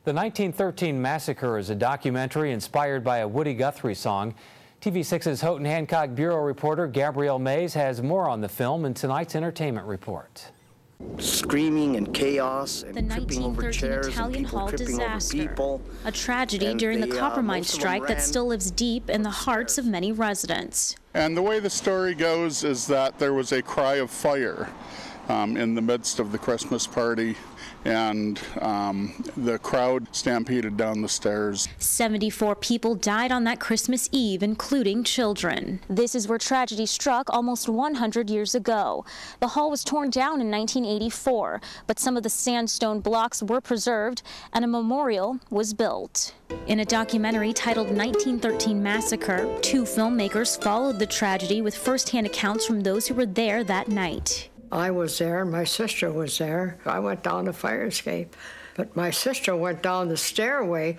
The 1913 Massacre is a documentary inspired by a Woody Guthrie song. TV6's Houghton Hancock Bureau reporter Gabrielle Mays has more on the film in tonight's entertainment report. Screaming and chaos and the tripping over 1913 chairs Italian and people Hall tripping disaster, over people. a tragedy during the copper mine strike that still lives deep in the hearts of many residents. And the way the story goes is that there was a cry of fire in the midst of the Christmas party, and the crowd stampeded down the stairs. 74 people died on that Christmas Eve, including children. This is where tragedy struck almost 100 years ago. The hall was torn down in 1984, but some of the sandstone blocks were preserved and a memorial was built. In a documentary titled 1913 Massacre, two filmmakers followed the tragedy with first-hand accounts from those who were there that night. I was there, my sister was there. I went down the fire escape, but my sister went down the stairway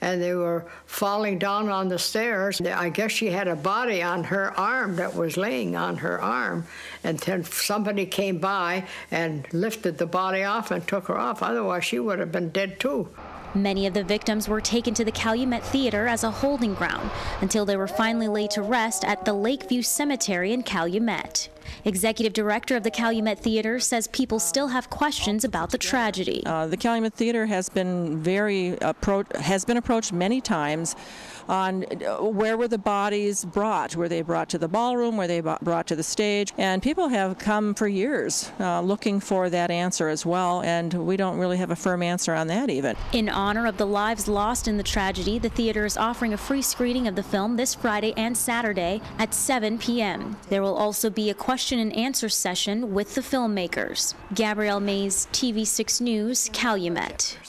and they were falling down on the stairs. I guess she had a body on her arm that was laying on her arm, and then somebody came by and lifted the body off and took her off. Otherwise, she would have been dead too. Many of the victims were taken to the Calumet Theater as a holding ground until they were finally laid to rest at the Lakeview Cemetery in Calumet. Executive Director of the Calumet Theater says people still have questions about the tragedy. The Calumet Theater has been approached many times on where were the bodies brought? Were they brought to the ballroom? Were they brought to the stage? And people have come for years looking for that answer as well, and we don't really have a firm answer on that even. In honor of the lives lost in the tragedy, the theater is offering a free screening of the film this Friday and Saturday at 7 p.m. There will also be a question and answer session with the filmmakers. Gabrielle Mays, TV6 News, Calumet.